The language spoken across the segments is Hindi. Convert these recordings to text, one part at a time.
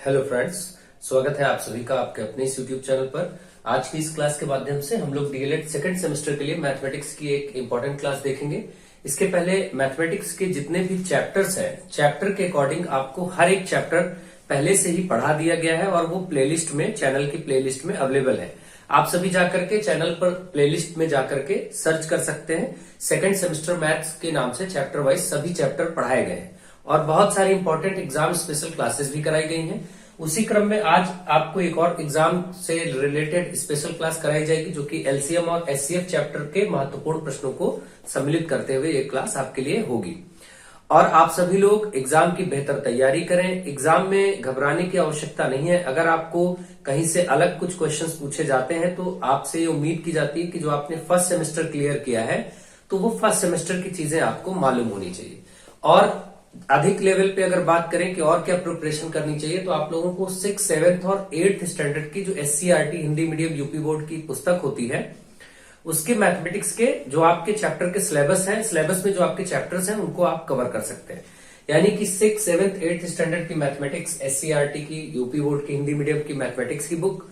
हेलो फ्रेंड्स, स्वागत है आप सभी का आपके अपने इस यूट्यूब चैनल पर। आज की इस क्लास के माध्यम से हम लोग डीएलएड सेकंड सेमेस्टर के लिए मैथमेटिक्स की एक इंपॉर्टेंट क्लास देखेंगे। इसके पहले मैथमेटिक्स के जितने भी चैप्टर्स हैं, चैप्टर के अकॉर्डिंग आपको हर एक चैप्टर पहले से ही पढ़ा दिया गया है और वो प्लेलिस्ट में, चैनल की प्लेलिस्ट में अवेलेबल है। आप सभी जाकर के चैनल पर प्लेलिस्ट में जाकर के सर्च कर सकते हैं। सेकंड सेमेस्टर मैथ्स के नाम से चैप्टर वाइज सभी चैप्टर पढ़ाए गए हैं और बहुत सारी इंपॉर्टेंट एग्जाम स्पेशल क्लासेस भी कराई गई हैं। उसी क्रम में आज आपको एक और एग्जाम से रिलेटेड स्पेशल क्लास कराई जाएगी, जो कि एलसीएम और एचसीएफ चैप्टर के महत्वपूर्ण प्रश्नों को सम्मिलित करते हुए ये क्लास आपके लिए होगी। और आप सभी लोग एग्जाम की बेहतर तैयारी करें। एग्जाम में घबराने की आवश्यकता नहीं है। अगर आपको कहीं से अलग कुछ क्वेश्चंस पूछे जाते हैं तो आपसे ये उम्मीद की जाती है कि जो आपने फर्स्ट सेमेस्टर क्लियर किया है तो वो फर्स्ट सेमेस्टर की चीजें आपको मालूम होनी चाहिए। और अधिक लेवल पे अगर बात करें कि और क्या प्रिपरेशन करनी चाहिए, तो आप लोगों को 6, 7th और 8th स्टैंडर्ड की जो SCERT Hindi medium UP board की पुस्तक होती है, उसके मैथमेटिक्स के जो आपके चैप्टर के सिलेबस है, सिलेबस में जो आपके चैप्टर्स हैं उनको आप कवर कर सकते हैं। यानी कि 6, 7th, 8th स्टैंडर्ड की मैथमेटिक्स, एससीईआरटी की यूपी बोर्ड की हिंदी मीडियम की मैथमेटिक्स की बुक,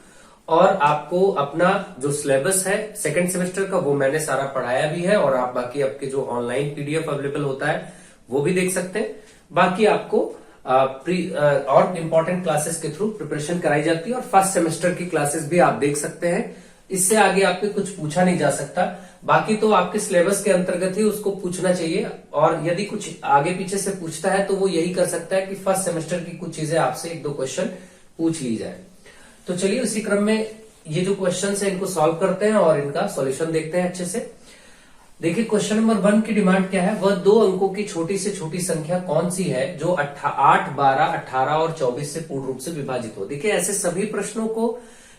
और आपको अपना जो सिलेबस है सेकंड सेमेस्टर का वो मैंने सारा पढ़ाया भी है। और आप बाकी आपके जो ऑनलाइन पीडीएफ अवेलेबल होता है वो भी देख सकते हैं। बाकी आपको और इम्पोर्टेंट क्लासेस के थ्रू प्रिपरेशन कराई जाती है और फर्स्ट सेमेस्टर की क्लासेस भी आप देख सकते हैं। इससे आगे आपके कुछ पूछा नहीं जा सकता। बाकी तो आपके सिलेबस के अंतर्गत ही उसको पूछना चाहिए, और यदि कुछ आगे पीछे से पूछता है तो वो यही कर सकता है कि फर्स्ट सेमेस्टर की कुछ चीजें आपसे 1-2 क्वेश्चन पूछ ली जाए। तो चलिए उसी क्रम में ये जो क्वेश्चन है इनको सॉल्व करते हैं और इनका सॉल्यूशन देखते हैं अच्छे से। देखिए, क्वेश्चन नंबर 1 की डिमांड क्या है? वह 2 अंकों की छोटी से छोटी संख्या कौन सी है जो 8, 12, 18 और 24 से पूर्ण रूप से विभाजित हो। देखिए, ऐसे सभी प्रश्नों को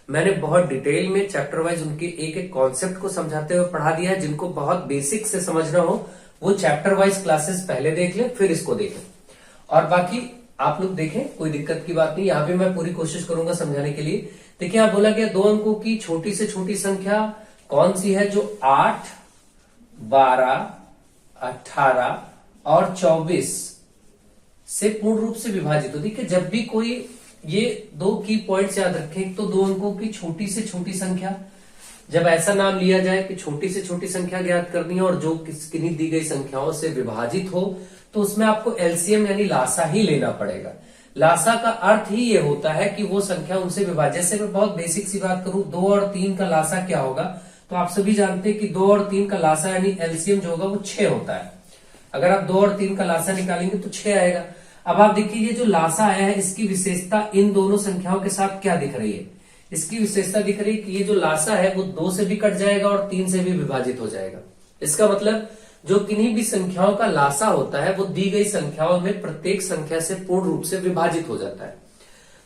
मैंने बहुत डिटेल में चैप्टर वाइज उनके एक एक कॉन्सेप्ट को समझाते हुए पढ़ा दिया है। जिनको बहुत बेसिक से समझना हो वो चैप्टर वाइज क्लासेस पहले देख लें, फिर इसको देखें। और बाकी आप लोग देखें, कोई दिक्कत की बात नहीं। यहाँ पे मैं पूरी कोशिश करूंगा समझाने के लिए। देखिए, यहाँ बोला गया 2 अंकों की छोटी से छोटी संख्या कौन सी है जो 8, 12, 18 और 24 से पूर्ण रूप से विभाजित हो। देखिए, जब भी कोई ये 2 की पॉइंट्स याद रखें, तो 2 अंकों की छोटी से छोटी संख्या, जब ऐसा नाम लिया जाए कि छोटी से छोटी संख्या ज्ञात करनी है और जो किन्हीं दी गई संख्याओं से विभाजित हो, तो उसमें आपको एलसीएम यानी लासा ही लेना पड़ेगा। लासा का अर्थ ही ये होता है कि वो संख्या उनसे विभाजित। जैसे मैं बहुत बेसिक सी बात करूं, 2 और 3 का लासा क्या होगा, तो आप सभी जानते हैं कि 2 और 3 का लासा यानी एलसीएम जो होगा वो 6 होता है। अगर आप 2 और 3 का लासा निकालेंगे तो 6 आएगा। अब आप देखिए, ये जो लासा आया है इसकी विशेषता इन दोनों संख्याओं के साथ क्या दिख रही है? इसकी विशेषता दिख रही है कि ये जो लासा है वो 2 से भी कट जाएगा और 3 से भी विभाजित हो जाएगा। इसका मतलब जो किन्हीं भी संख्याओं का लासा होता है वो दी गई संख्याओं में प्रत्येक संख्या से पूर्ण रूप से विभाजित हो जाता है।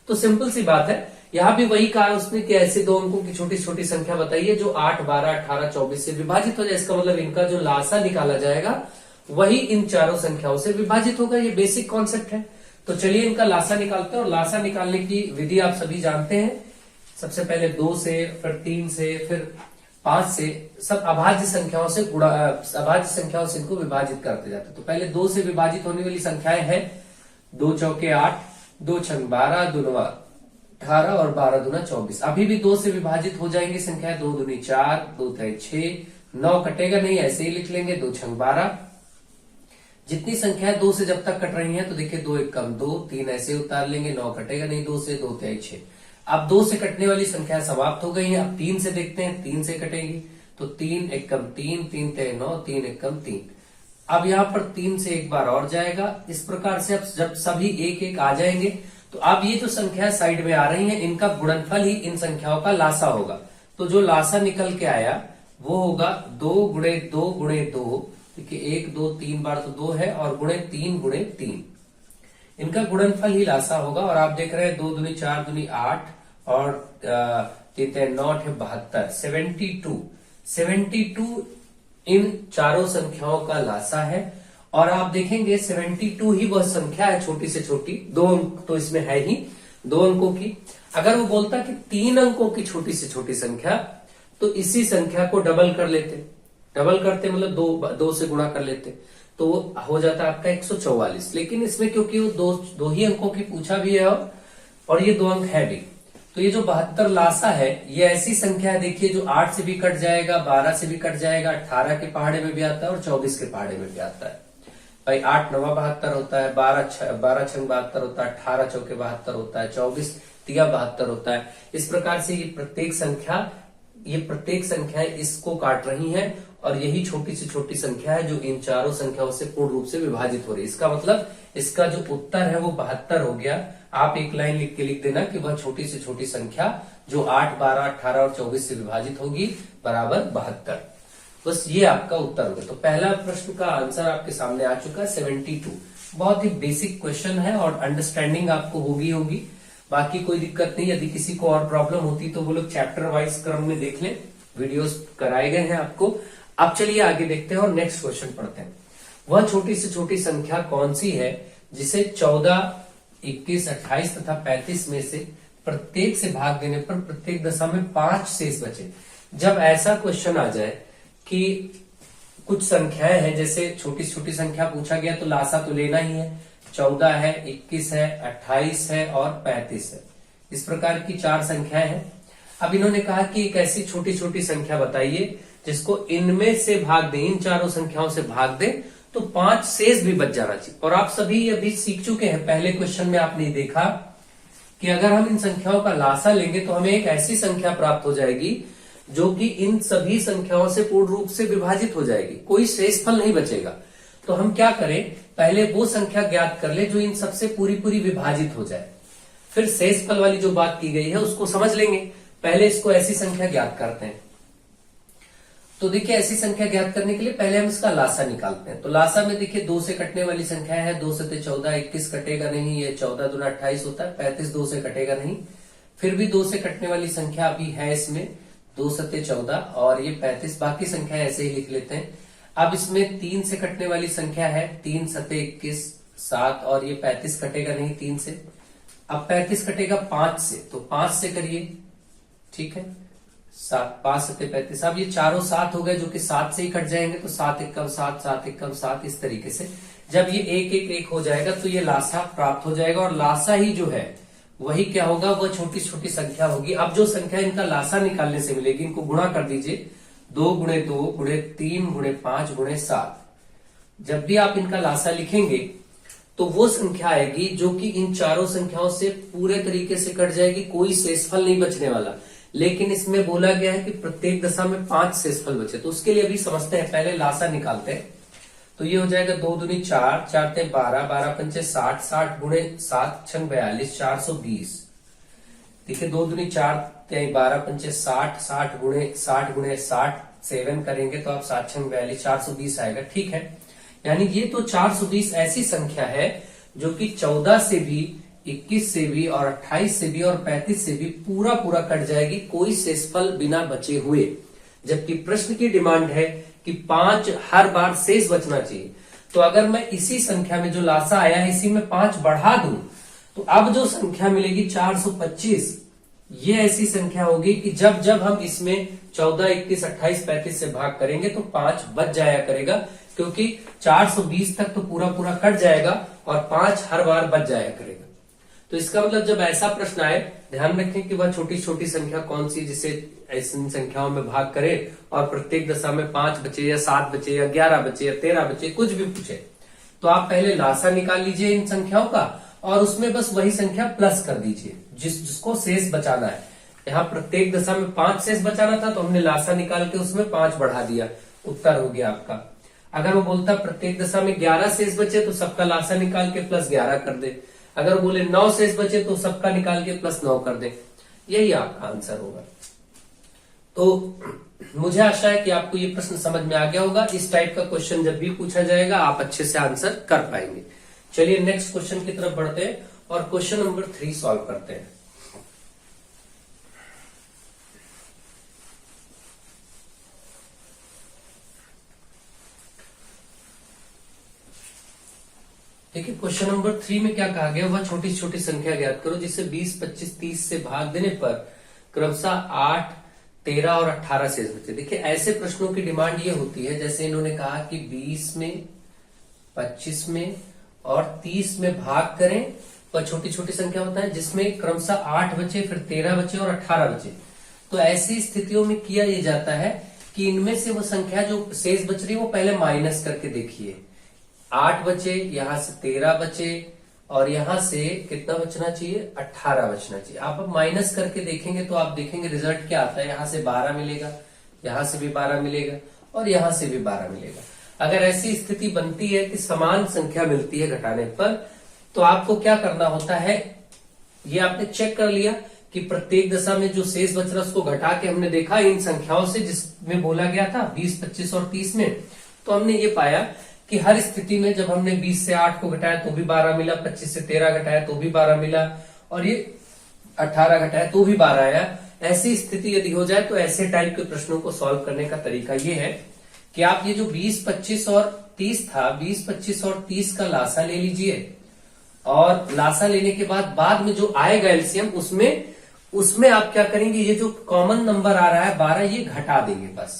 तो सिंपल सी बात है, यहां भी वही कहा उसने कि ऐसे 2 अंकों की छोटी छोटी संख्या बताइए जो 8, 12, 18, 24 से विभाजित हो जाए। इसका मतलब इनका जो लासा निकाला जाएगा वही इन चारों संख्याओं से विभाजित होगा। ये बेसिक कॉन्सेप्ट है। तो चलिए इनका लासा निकालते हैं। और लासा निकालने की विधि आप सभी जानते हैं। सबसे पहले 2 से, फिर 3 से, फिर 5 से, सब अभाज्य संख्याओं से अभाज्य संख्याओं से इनको विभाजित करते जाते हैं। तो पहले 2 से विभाजित होने वाली संख्याएं हैं 2 चौके 8, 2 छंग 12, 2 नवा 18 और 12 दूना 24। अभी भी 2 से विभाजित हो जाएंगी संख्या। 2 दूनी 4, 2 तिहाई 6, 9 कटेगा नहीं, ऐसे ही लिख लेंगे। 2 छंग 12। जितनी संख्याएं 2 से जब तक कट रही हैं तो देखिए 2 एक कम 2, 3 ऐसे उतार लेंगे। 9 कटेगा नहीं 2 से, 2 तिहाई 6। अब 2 से कटने वाली संख्या समाप्त हो गई है। अब 3 से देखते हैं, 3 से कटेंगी तो 3 एक कम 3, 3 तिहाई 9, 3 एक कम 3। अब यहाँ पर 3 से एक बार और जाएगा। इस प्रकार से अब जब सभी एक एक आ जाएंगे तो अब ये जो संख्या साइड में आ रही है इनका गुणनफल ही इन संख्याओं का लासा होगा। तो जो लासा निकल के आया वो होगा 2 गुणे 2 गुणे 2। देखिए 1, 2, 3 बार तो 2 है, और गुणे 3 गुणे 3 इनका गुणनफल ही लासा होगा। और आप देख रहे हैं 2 दूनी 4 दूनी 8 और 3 तिहाई 9, 8 72। 72 इन चारों संख्याओं का लासा है। और आप देखेंगे 72 ही वह संख्या है छोटी से छोटी। 2 अंक तो इसमें है ही, 2 अंकों की। अगर वो बोलता कि 3 अंकों की छोटी से छोटी संख्या, तो इसी संख्या को डबल कर लेते। डबल करते मतलब 2 से गुणा कर लेते तो हो जाता है आपका 144। लेकिन इसमें क्योंकि वो दो ही अंकों की पूछा भी है और और ये 2 अंक है भी। तो ये जो 72 लासा है ये ऐसी संख्या है, देखिए, जो 8 से भी कट जाएगा, 12 से भी कट जाएगा, 18 के पहाड़े में भी आता है और 24 के पहाड़े में भी आता है। भाई 8 9 72 होता है, 12 6 72 होता है, 18 चौके 72 होता है, 24 तिया 72 होता है। इस प्रकार से ये प्रत्येक संख्या इसको काट रही है और यही छोटी से छोटी संख्या है जो इन चारों संख्याओं से पूर्ण रूप से विभाजित हो रही है। इसका मतलब इसका जो उत्तर है वो 72 हो गया। आप एक लाइन लिख के लिख देना कि वह छोटी से छोटी संख्या जो 8 12 18 और 24 से विभाजित होगी बराबर 72। बस ये आपका उत्तर होगा। तो पहला प्रश्न का आंसर आपके सामने आ चुका है 72। बहुत ही बेसिक क्वेश्चन है और अंडरस्टैंडिंग आपको होगी। बाकी कोई दिक्कत नहीं। यदि किसी को और प्रॉब्लम होती तो वो लोग चैप्टर वाइज क्रम में देख लें, वीडियोस कराए गए हैं आपको। अब चलिए आगे देखते हैं और नेक्स्ट क्वेश्चन पढ़ते हैं। वह छोटी से छोटी संख्या कौन सी है जिसे 14, 21, 28 तथा 35 में से प्रत्येक से भाग देने पर प्रत्येक दशा में 5 शेष बचे। जब ऐसा क्वेश्चन आ जाए कि कुछ संख्याएं हैं, जैसे छोटी छोटी संख्या पूछा गया तो लासा तो लेना ही है, 14 है, 21 है, 28 है और 35 है। इस प्रकार की 4 संख्याएं हैं। अब इन्होंने कहा कि एक ऐसी छोटी छोटी संख्या बताइए जिसको इनमें से भाग दे, इन चारों संख्याओं से भाग दे तो 5 शेष भी बच जाना चाहिए। और आप सभी अभी सीख चुके हैं, पहले क्वेश्चन में आपने देखा कि अगर हम इन संख्याओं का लासा लेंगे तो हमें एक ऐसी संख्या प्राप्त हो जाएगी जो कि इन सभी संख्याओं से पूर्ण रूप से विभाजित हो जाएगी, कोई शेषफल नहीं बचेगा। तो हम क्या करें, पहले वो संख्या ज्ञात कर ले जो इन सबसे पूरी पूरी विभाजित हो जाए, फिर शेषफल वाली जो बात की गई है उसको समझ लेंगे। पहले इसको ऐसी संख्या ज्ञात करते हैं। तो देखिए, ऐसी संख्या ज्ञात करने के लिए पहले हम इसका लासा निकालते हैं। तो लासा में देखिए 2 से कटने वाली संख्या है, 2 से 14, 21 कटेगा नहीं, ये 14 दूना 28 होता है, 35 2 से कटेगा नहीं। फिर भी 2 से कटने वाली संख्या अभी है इसमें, 2 सत्ते 14 और ये 35, बाकी संख्या ऐसे ही लिख लेते हैं। अब इसमें 3 से कटने वाली संख्या है, 3 सत्ते 21 7 और ये 35 कटेगा नहीं 3 से। अब 35 कटेगा 5 से, तो 5 से करिए, ठीक है, 7 5 सत्ते 35। अब ये चारों 7 हो गए जो कि 7 से ही कट जाएंगे, तो 7 एकम 7 7 एकम 7, इस तरीके से जब ये 1 1 1 हो जाएगा तो ये लासा प्राप्त हो जाएगा। और लासा ही जो है वही क्या होगा, वह छोटी छोटी संख्या होगी। अब जो संख्या इनका लासा निकालने से मिलेगी, इनको गुणा कर दीजिए, 2 गुणे 2 गुणे 3 गुणे 5 गुणे 7। जब भी आप इनका लासा लिखेंगे तो वो संख्या आएगी जो कि इन चारों संख्याओं से पूरे तरीके से कट जाएगी, कोई शेषफल नहीं बचने वाला। लेकिन इसमें बोला गया है कि प्रत्येक दशा में 5 शेषफल बचे। तो उसके लिए अभी समझते हैं, पहले लासा निकालते हैं। तो ये हो जाएगा 2 दूनी 4, 4 ते 12, 12 पंचे 60, 60 गुणे 7 छंग 42, 420। देखिए 2 दूनी 4 ते 12 पंचे 60, 60 गुणे 60 7 करेंगे तो आप 7 छंग 42, 420 आएगा, ठीक है। यानी ये तो 420 ऐसी संख्या है जो कि 14 से भी, 21 से भी और 28 से भी और 35 से भी पूरा पूरा कट जाएगी, कोई शेषफल बिना बचे हुए। जबकि प्रश्न की डिमांड है कि 5 हर बार शेष बचना चाहिए। तो अगर मैं इसी संख्या में जो लासा आया है इसी में 5 बढ़ा दूं तो अब जो संख्या मिलेगी 425, ये ऐसी संख्या होगी कि जब जब हम इसमें 14, 21, 28, 35 से भाग करेंगे तो 5 बच जाया करेगा, क्योंकि 420 तक तो पूरा पूरा कट जाएगा और 5 हर बार बच जाया करेगा। तो इसका मतलब जब ऐसा प्रश्न आए, ध्यान रखें कि वह छोटी छोटी संख्या कौन सी जिसे ऐसी संख्याओं में भाग करे और प्रत्येक दशा में 5 बचे या 7 बचे या 11 बचे या 13 बचे, कुछ भी पूछे तो आप पहले लासा निकाल लीजिए इन संख्याओं का और उसमें बस वही संख्या प्लस कर दीजिए जिसको शेष बचाना है। यहाँ प्रत्येक दशा में 5 शेष बचाना था तो हमने लासा निकाल के उसमें 5 बढ़ा दिया, उत्तर हो गया आपका। अगर वो बोलता प्रत्येक दशा में 11 शेष बचे तो सबका लासा निकाल के प्लस 11 कर दे। अगर बोले 9 शेष बचे तो सबका निकाल के प्लस 9 कर दे। यही आपका आंसर होगा। तो मुझे आशा है कि आपको ये प्रश्न समझ में आ गया होगा। इस टाइप का क्वेश्चन जब भी पूछा जाएगा आप अच्छे से आंसर कर पाएंगे। चलिए नेक्स्ट क्वेश्चन की तरफ बढ़ते हैं और क्वेश्चन नंबर 3 सॉल्व करते हैं। देखिए क्वेश्चन नंबर 3 में क्या कहा गया, वह छोटी छोटी संख्या ज्ञात करो जिसे 20, 25, 30 से भाग देने पर क्रमशः 8, 13 और 18 शेष बचे। देखिए ऐसे प्रश्नों की डिमांड ये होती है, जैसे इन्होंने कहा कि 20 में, 25 में और 30 में भाग करें वह छोटी छोटी संख्या होता है जिसमें क्रमशः 8 बचे, फिर 13 बचे और 18 बचे। तो ऐसी स्थितियों में किया ये जाता है कि इनमें से वो संख्या जो शेष बच रही है वो पहले माइनस करके देखिए। 8 बचे, यहां से 13 बचे और यहां से कितना बचना चाहिए, 18 बचना चाहिए। आप अब माइनस करके देखेंगे तो आप देखेंगे रिजल्ट क्या आता है। यहां से 12 मिलेगा, यहां से भी 12 मिलेगा और यहां से भी 12 मिलेगा। अगर ऐसी स्थिति बनती है कि समान संख्या मिलती है घटाने पर, तो आपको क्या करना होता है, ये आपने चेक कर लिया कि प्रत्येक दशा में जो शेष बच रहा है उसको घटा के हमने देखा इन संख्याओं से जिसमें बोला गया था 20, 25 और 30 में। तो हमने ये पाया कि हर स्थिति में जब हमने 20 से 8 को घटाया तो भी 12 मिला, 25 से 13 घटाया तो भी 12 मिला और ये 18 घटाया तो भी 12 आया। ऐसी स्थिति यदि हो जाए तो ऐसे टाइप के प्रश्नों को सॉल्व करने का तरीका ये है कि आप ये जो 20, 25 और 30 था, 20, 25 और 30 का लासा ले लीजिए और लासा लेने के बाद में जो आएगा एलसीएम उसमें आप क्या करेंगे, ये जो कॉमन नंबर आ रहा है 12 ये घटा देंगे, बस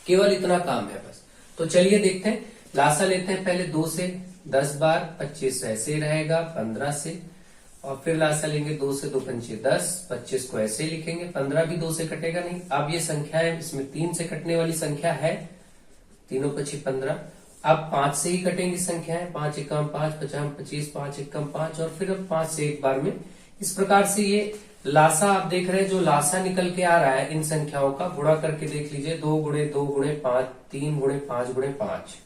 केवल इतना काम है बस। तो चलिए देखते हैं, लासा लेते हैं पहले 2 से 10 बार, 25 ऐसे ही रहेगा 15 से, और फिर लासा लेंगे 2 से 2 पंचे 10, 25 को ऐसे ही लिखेंगे, 15 भी 2 से कटेगा नहीं। अब ये संख्या है, इसमें 3 से कटने वाली संख्या है, तीनों पची 15। अब 5 से ही कटेंगी संख्या है, 5 एकम 5, 50 25, 5 एकम 5 और फिर अब 5 से एक बार में। इस प्रकार से ये लासा आप देख रहे हैं, जो लासा निकल के आ रहा है इन संख्याओं का गुणा करके देख लीजिए, 2 गुणे 2 गुणे 5, 3 गुणे 5 गुणे 5,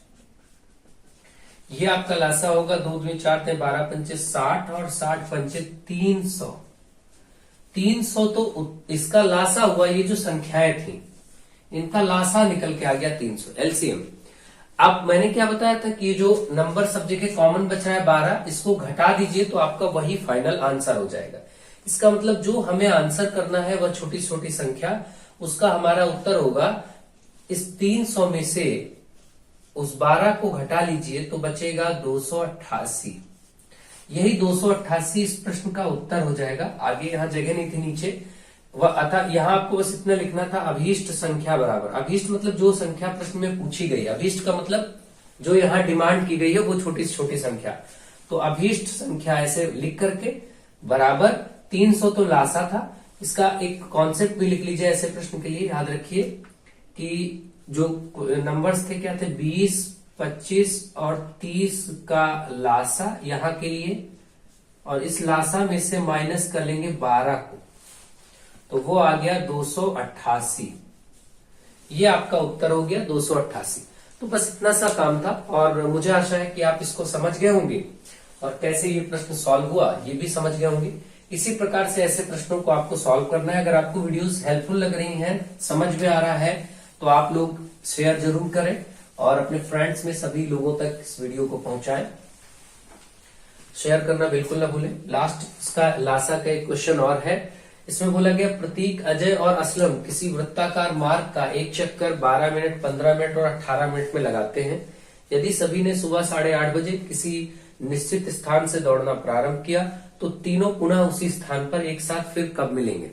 ये आपका लासा होगा। 2 दूनी 4 थे 12 पंचे 60 और 60 पंचे 300। 300 तो इसका लासा हुआ, ये जो संख्याएं थी इनका लासा निकल के आ गया 300 एलसीएम। अब मैंने क्या बताया था कि ये जो नंबर सब जगह कॉमन बच रहा है 12, इसको घटा दीजिए तो आपका वही फाइनल आंसर हो जाएगा। इसका मतलब जो हमें आंसर करना है वह छोटी छोटी संख्या, उसका हमारा उत्तर होगा इस 300 में से उस 12 को घटा लीजिए तो बचेगा 288। यही 288 इस प्रश्न का उत्तर हो जाएगा। आगे यहां जगह नहीं थी नीचे, वह अतः यहां आपको बस इतना लिखना था, अभीष्ट संख्या बराबर, अभीष्ट मतलब जो संख्या प्रश्न में पूछी गई, अभीष्ट का मतलब जो यहां डिमांड की गई है वो छोटी से छोटी संख्या। तो अभीष्ट संख्या ऐसे लिख करके बराबर 300 तो लासा था। इसका एक कॉन्सेप्ट भी लिख लीजिए ऐसे प्रश्न के लिए, याद रखिए कि जो नंबर्स थे क्या थे, 20, 25 और 30 का लासा यहां के लिए, और इस लासा में से माइनस कर लेंगे 12 को, तो वो आ गया 288। ये आपका उत्तर हो गया 288। तो बस इतना सा काम था और मुझे आशा है कि आप इसको समझ गए होंगे और कैसे ये प्रश्न सॉल्व हुआ ये भी समझ गए होंगे। इसी प्रकार से ऐसे प्रश्नों को आपको सॉल्व करना है। अगर आपको वीडियोस हेल्पफुल लग रही हैं, समझ में आ रहा है, तो आप लोग शेयर जरूर करें और अपने फ्रेंड्स में सभी लोगों तक इस वीडियो को पहुंचाएं। शेयर करना बिल्कुल ना भूलें। लास्ट इसका लासा का एक क्वेश्चन और है, इसमें बोला गया प्रतीक, अजय और असलम किसी वृत्ताकार मार्ग का एक चक्कर 12 मिनट, 15 मिनट और 18 मिनट में लगाते हैं। यदि सभी ने सुबह 8:30 बजे किसी निश्चित स्थान से दौड़ना प्रारंभ किया तो तीनों पुनः उसी स्थान पर एक साथ फिर कब मिलेंगे।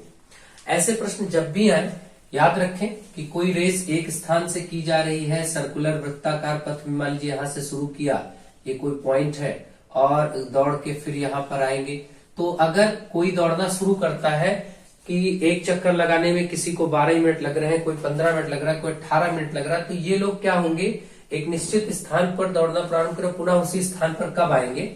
ऐसे प्रश्न जब भी आए याद रखें कि कोई रेस एक स्थान से की जा रही है, सर्कुलर वृत्ताकार पथ में, मान लीजिए यहां से शुरू किया, ये कोई पॉइंट है और दौड़ के फिर यहां पर आएंगे। तो अगर कोई दौड़ना शुरू करता है कि एक चक्कर लगाने में किसी को 12 मिनट लग रहे हैं, कोई 15 मिनट लग रहा है, कोई 18 मिनट लग रहा है, तो ये लोग क्या होंगे, एक निश्चित स्थान पर दौड़ना प्रारंभ करें, पुनः उसी स्थान पर कब आएंगे।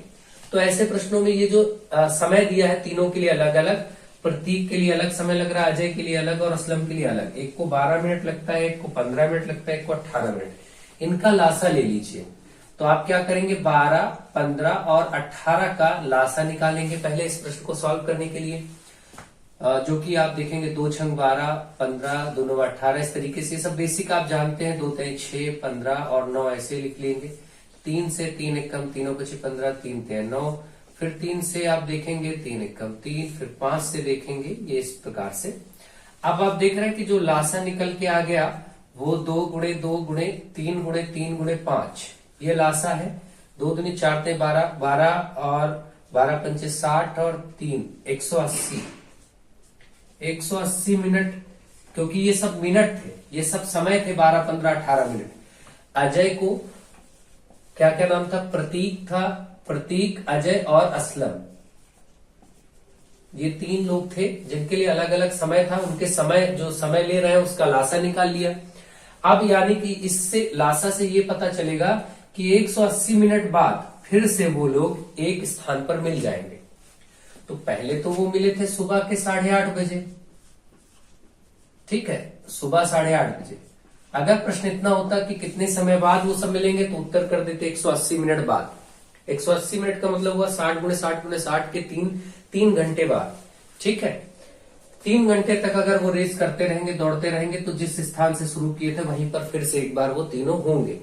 तो ऐसे प्रश्नों में ये जो समय दिया है तीनों के लिए अलग अलग, प्रतीक के लिए अलग समय लग रहा है, अजय के लिए अलग और असलम के लिए अलग, एक को 12 मिनट लगता है, एक को 15 मिनट लगता है, एक को 18 मिनट। इनका लासा ले लीजिए। तो आप क्या करेंगे, 12, 15 और 18 का लासा निकालेंगे पहले इस प्रश्न को सॉल्व करने के लिए, जो कि आप देखेंगे 2 छंग 12, 15, दोनों 18, इस तरीके से। सब बेसिक आप जानते हैं, 2 3 6, 15 और 9 ऐसे लिख लेंगे। 3 से 3 एकम, तीनों पचे 15, 3 3 9, फिर 3 से आप देखेंगे 3 एकम 3, फिर 5 से देखेंगे, ये इस प्रकार से। अब आप देख रहे हैं कि जो लासा निकल के आ गया वो 2 गुणे 2 गुणे 3 गुणे 3 गुणे 5, ये लासा है। 2 दूनी 4 थे 12, 12 और 12 पंचे 60 और 3 180, 180 मिनट, क्योंकि ये सब मिनट थे, ये सब समय थे, 12, 15, 18 मिनट। अजय को क्या क्या नाम था, प्रतीक था, प्रतीक, अजय और असलम, ये 3 लोग थे जिनके लिए अलग अलग समय था। उनके समय जो समय ले रहे हैं उसका लासा निकाल लिया। अब यानी कि इससे लासा से ये पता चलेगा कि 180 मिनट बाद फिर से वो लोग एक स्थान पर मिल जाएंगे। तो पहले तो वो मिले थे सुबह के 8:30 बजे, ठीक है, सुबह 8:30 बजे। अगर प्रश्न इतना होता कि कितने समय बाद वो सब मिलेंगे तो उत्तर कर देते 180 मिनट बाद। 180 मिनट का मतलब हुआ 60 गुणे 60 गुणे 60 के 3 घंटे बाद, ठीक है। 3 घंटे तक अगर वो रेस करते रहेंगे, दौड़ते रहेंगे, तो जिस स्थान से शुरू किए थे वहीं पर फिर से एक बार वो तीनों होंगे।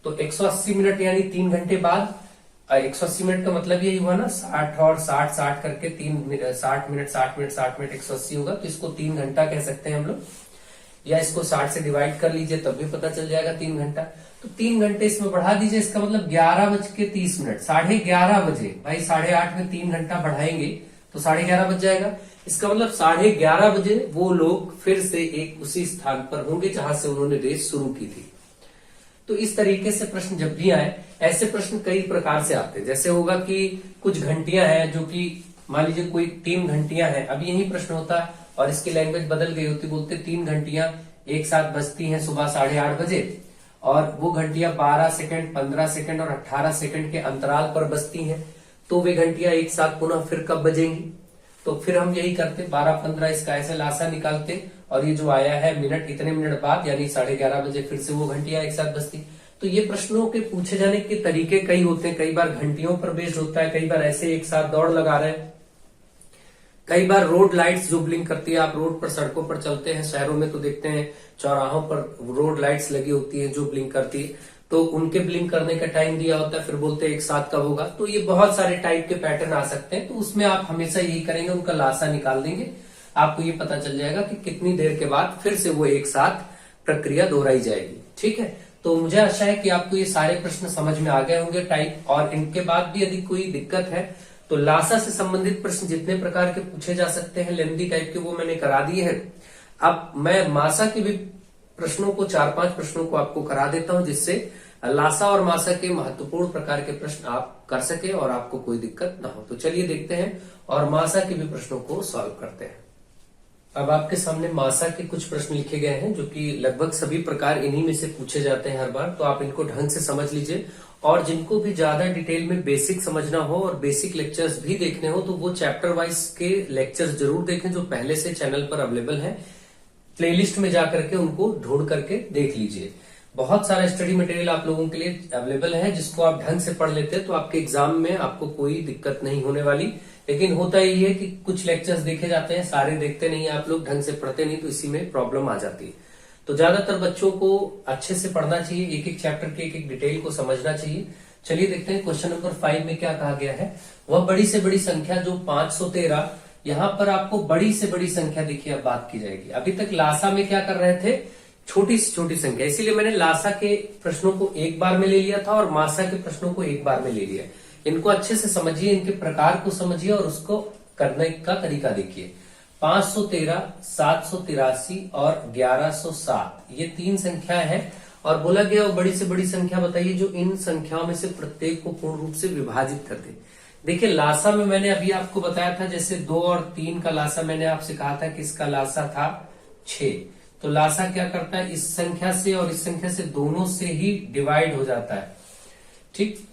तो 180 मिनट यानी 3 घंटे बाद। 180 मिनट का मतलब यही हुआ ना, 60 और 60 करके 60 मिनट 60 मिनट 60 मिनट 180 होगा। तो इसको 3 घंटा कह सकते हैं हम लोग, या इसको 60 से डिवाइड कर लीजिए तब भी पता चल जाएगा 3 घंटा। तो 3 घंटे इसमें बढ़ा दीजिए, इसका मतलब 11:30, 11:30 बजे। भाई 8:30 में 3 घंटा बढ़ाएंगे तो 11:30 बज जाएगा। इसका मतलब 11:30 बजे वो लोग फिर से एक उसी स्थान पर होंगे जहां से उन्होंने रेस शुरू की थी। तो इस तरीके से प्रश्न जब भी आए, ऐसे प्रश्न कई प्रकार से आते हैं। जैसे होगा कि कुछ घंटियां हैं, जो कि मान लीजिए कोई 3 घंटियां हैं, अब यही प्रश्न होता है और इसकी लैंग्वेज बदल गई होती, बोलते 3 घंटियां एक साथ बजती हैं सुबह 8:30 बजे, और वो घंटियां 12 सेकंड, 15 सेकंड और 18 सेकंड के अंतराल पर बजती हैं। तो वे घंटियां एक साथ पुनः फिर कब बजेंगी? तो फिर हम यही करते, 12-15 इसका ऐसे लासा निकालते, और ये जो आया है मिनट, इतने मिनट बाद यानी 11:30 बजे फिर से वो घंटियां एक साथ बजती। तो ये प्रश्नों के पूछे जाने के तरीके कई होते हैं। कई बार घंटियों पर बेस्ड होता है, कई बार ऐसे एक साथ दौड़ लगा रहे हैं, कई बार रोड लाइट्स जो ब्लिंक करती है। आप रोड पर, सड़कों पर चलते हैं शहरों में तो देखते हैं चौराहों पर रोड लाइट्स लगी होती है जो ब्लिंक करती है, तो उनके ब्लिंक करने का टाइम दिया होता है, फिर बोलते हैं एक साथ कब होगा। तो ये बहुत सारे टाइप के पैटर्न आ सकते हैं। तो उसमें आप हमेशा यही करेंगे, उनका लासा निकाल देंगे, आपको ये पता चल जाएगा कि कितनी देर के बाद फिर से वो एक साथ प्रक्रिया दोहराई जाएगी, ठीक है। तो मुझे आशा है कि आपको ये सारे प्रश्न समझ में आ गए होंगे टाइप, और इनके बाद भी यदि कोई दिक्कत है तो लासा से संबंधित प्रश्न जितने प्रकार के पूछे जा सकते हैं लेंथी टाइप के, वो मैंने करा दिए हैं। अब मैं मासा के भी प्रश्नों को, 4-5 प्रश्नों को आपको करा देता हूं, जिससे लासा और मासा के महत्वपूर्ण प्रकार के प्रश्न आप कर सके और आपको कोई दिक्कत ना हो। तो चलिए देखते हैं और मासा के भी प्रश्नों को सॉल्व करते हैं। अब आपके सामने मासा के कुछ प्रश्न लिखे गए हैं, जो कि लगभग सभी प्रकार इन्हीं में से पूछे जाते हैं हर बार। तो आप इनको ढंग से समझ लीजिए, और जिनको भी ज्यादा डिटेल में बेसिक समझना हो और बेसिक लेक्चर्स भी देखने हो तो वो चैप्टर वाइज के लेक्चर्स जरूर देखें, जो पहले से चैनल पर अवेलेबल है। प्लेलिस्ट में जाकर के उनको ढूंढ करके देख लीजिए। बहुत सारा स्टडी मटेरियल आप लोगों के लिए अवेलेबल है, जिसको आप ढंग से पढ़ लेते हैं तो आपके एग्जाम में आपको कोई दिक्कत नहीं होने वाली। लेकिन होता ही है कि कुछ लेक्चर्स देखे जाते हैं, सारे देखते नहीं आप लोग, ढंग से पढ़ते नहीं, तो इसी में प्रॉब्लम आ जाती है। तो ज्यादातर बच्चों को अच्छे से पढ़ना चाहिए, एक एक चैप्टर के एक एक डिटेल को समझना चाहिए। चलिए देखते हैं क्वेश्चन नंबर 5 में क्या कहा गया है। वह बड़ी से बड़ी संख्या जो 513, यहाँ पर आपको बड़ी से बड़ी संख्या देखिए अब बात की जाएगी। अभी तक लासा में क्या कर रहे थे, छोटी से छोटी संख्या, इसीलिए मैंने लासा के प्रश्नों को एक बार में ले लिया था और मासा के प्रश्नों को एक बार में ले लिया। इनको अच्छे से समझिए, इनके प्रकार को समझिए और उसको करने का तरीका देखिए। 513, 783 और 1107, ये 3 संख्याएं हैं, और बोला गया वो बड़ी से बड़ी संख्या बताइए जो इन संख्याओं में से प्रत्येक को पूर्ण रूप से विभाजित कर दे। देखिए लासा में मैंने अभी आपको बताया था, जैसे 2 और 3 का लासा मैंने आपसे कहा था कि इसका लासा था 6। तो लासा क्या करता है, इस संख्या से और इस संख्या से दोनों से ही डिवाइड हो जाता है, ठीक।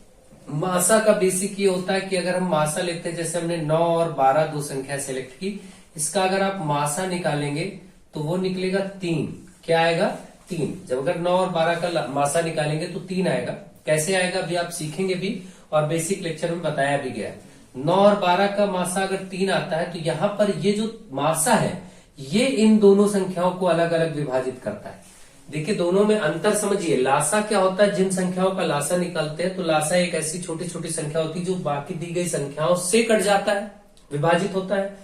मासा का बेसिक ये होता है कि अगर हम मासा लेते हैं, जैसे हमने 9 और 12 दो संख्या सेलेक्ट की, इसका अगर आप मासा निकालेंगे तो वो निकलेगा 3। क्या आएगा, 3। जब अगर 9 और 12 का मासा निकालेंगे तो 3 आएगा। कैसे आएगा अभी आप सीखेंगे भी, और बेसिक लेक्चर में बताया भी गया है। 9 और 12 का मासा अगर 3 आता है तो यहाँ पर ये जो मासा है ये इन दोनों संख्याओं को अलग अलग विभाजित करता है। देखिए दोनों में अंतर समझिए। लासा क्या होता है, जिन संख्याओं का लासा निकालते हैं तो लासा एक ऐसी छोटी छोटी संख्या होती है जो बाकी दी गई संख्याओं से कट जाता है, विभाजित होता है,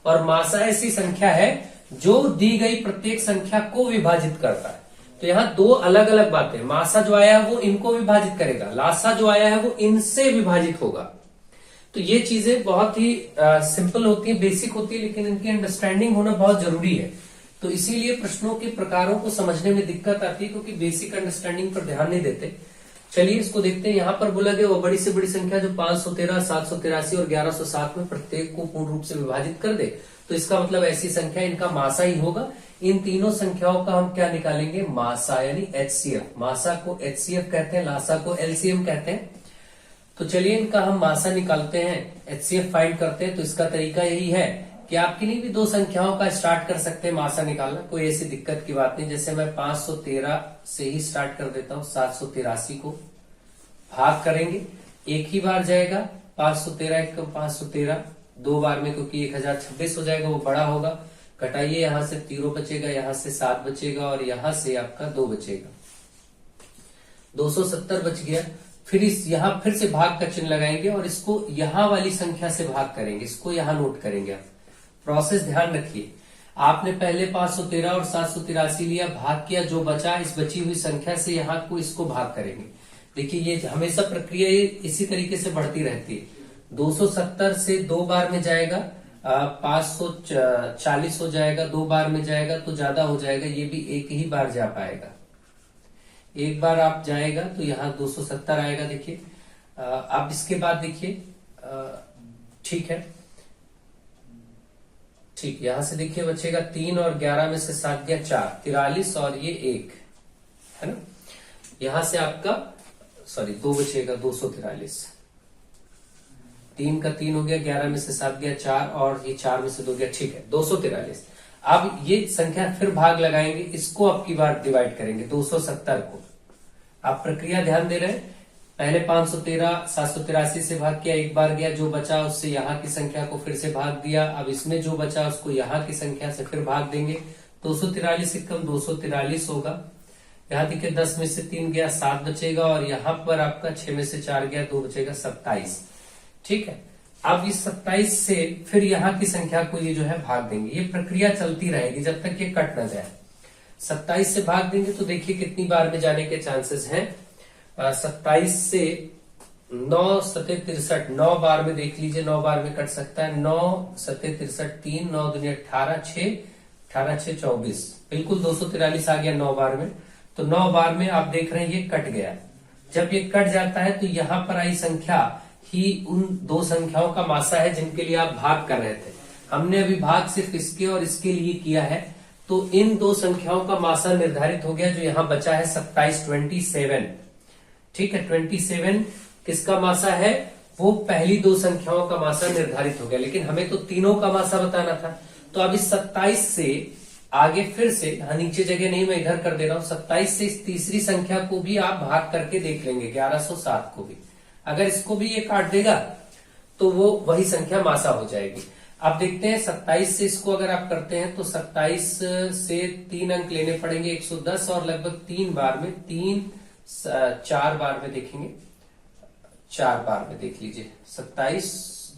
और मासा ऐसी संख्या है जो दी गई प्रत्येक संख्या को विभाजित करता है। तो यहाँ दो अलग अलग बातें, मासा जो आया है वो इनको विभाजित करेगा, लासा जो आया है वो इनसे विभाजित होगा। तो ये चीजें बहुत ही सिंपल होती है, बेसिक होती है, लेकिन इनकी अंडरस्टैंडिंग होना बहुत जरूरी है। तो इसीलिए प्रश्नों के प्रकारों को समझने में दिक्कत आती है, क्योंकि बेसिक अंडरस्टैंडिंग पर ध्यान नहीं देते। चलिए इसको देखते हैं। यहाँ पर बोला गया वो बड़ी से बड़ी संख्या जो 513, 783 और 1107 में प्रत्येक को पूर्ण रूप से विभाजित कर दे, तो इसका मतलब ऐसी संख्या इनका मासा ही होगा। इन तीनों संख्याओं का हम क्या निकालेंगे, मासा यानी एचसीएफ। मासा को एचसीएफ कहते हैं, लासा को एलसीएम कहते हैं। तो चलिए इनका हम मासा निकालते हैं, एचसीएफ फाइंड करते हैं। तो इसका तरीका यही है कि आप किन्हीं भी दो संख्याओं का स्टार्ट कर सकते हैं मासा निकालना, कोई ऐसी दिक्कत की बात नहीं। जैसे मैं 513 से ही स्टार्ट कर देता हूं, 783 को भाग करेंगे, एक ही बार जाएगा 513 एक 513, दो बार में क्योंकि 1026 हो जाएगा, वो बड़ा होगा। घटाइए, यहां से 0 बचेगा, यहां से 7 बचेगा और यहां से आपका 2 बचेगा, 270 बच गया। फिर इस यहां फिर से भाग का चिन्ह लगाएंगे और इसको यहां वाली संख्या से भाग करेंगे, इसको यहां नोट करेंगे आप। प्रोसेस ध्यान रखिए, आपने पहले 513 और 783 लिया, भाग किया, जो बचा इस बची हुई संख्या से यहाँ को इसको भाग करेंगे। देखिए ये हमेशा प्रक्रिया इसी तरीके से बढ़ती रहती है। 270 से दो बार में जाएगा, 540 हो जाएगा, दो बार में जाएगा तो ज्यादा हो जाएगा, ये भी एक ही बार जा पाएगा। एक बार आप जाएगा तो यहाँ 270 आएगा। देखिए अब इसके बाद देखिए, ठीक है, ठीक, यहां से देखिए बचेगा 3 और 11 में से 7 गया 4, 43 और ये 1 है ना। यहां से आपका 2 बचेगा, 243, 3 का 3 हो गया, 11 में से 7 गया 4 और ये 4 में से 2 गया, ठीक है 243। अब ये संख्या फिर भाग लगाएंगे, इसको अब की बार डिवाइड करेंगे 270 को। आप प्रक्रिया ध्यान दे रहे हैं, पहले 513 783 से भाग किया, एक बार गया, जो बचा उससे यहाँ की संख्या को फिर से भाग दिया। अब इसमें जो बचा उसको यहाँ की संख्या से फिर भाग देंगे, 243 से कम 243 होगा। यहाँ देखिए 10 में से 3 गया, 7 बचेगा और यहाँ पर आपका 6 में से 4 गया, 2 बचेगा, 27। ठीक है, अब इस 27 से फिर यहाँ की संख्या को ये जो है भाग देंगे। ये प्रक्रिया चलती रहेगी जब तक ये कट ना जाए। 27 से भाग देंगे तो देखिए कितनी बार में जाने के चांसेस हैं। 27 से 9 सते 63, 9 बार में देख लीजिए, 9 बार में कट सकता है। 9 सते 63, 3 9 दूनी 18, 6 18 6 24, बिल्कुल 243 आ गया 9 बार में। तो 9 बार में आप देख रहे हैं ये कट गया। जब ये कट जाता है तो यहाँ पर आई संख्या ही उन दो संख्याओं का मासा है जिनके लिए आप भाग कर रहे थे। हमने अभी भाग सिर्फ इसके और इसके लिए किया है, तो इन दो संख्याओं का मासा निर्धारित हो गया। जो यहाँ बचा है 27, 27, ठीक है, 27 किसका मासा है, वो पहली दो संख्याओं का मासा निर्धारित हो गया। लेकिन हमें तो तीनों का मासा बताना था। तो अब इस 27 से आगे फिर से, नीचे जगह नहीं, मैं इधर कर दे रहा हूं, 27 से इस तीसरी संख्या को भी आप भाग करके देख लेंगे, 1107 को भी। अगर इसको भी ये काट देगा तो वो वही संख्या मासा हो जाएगी। अब देखते हैं 27 से इसको अगर आप करते हैं तो 27 से 3 अंक लेने पड़ेंगे, 110, और लगभग 3 बार में, 4 बार में देखेंगे, 4 बार में देख लीजिए, 27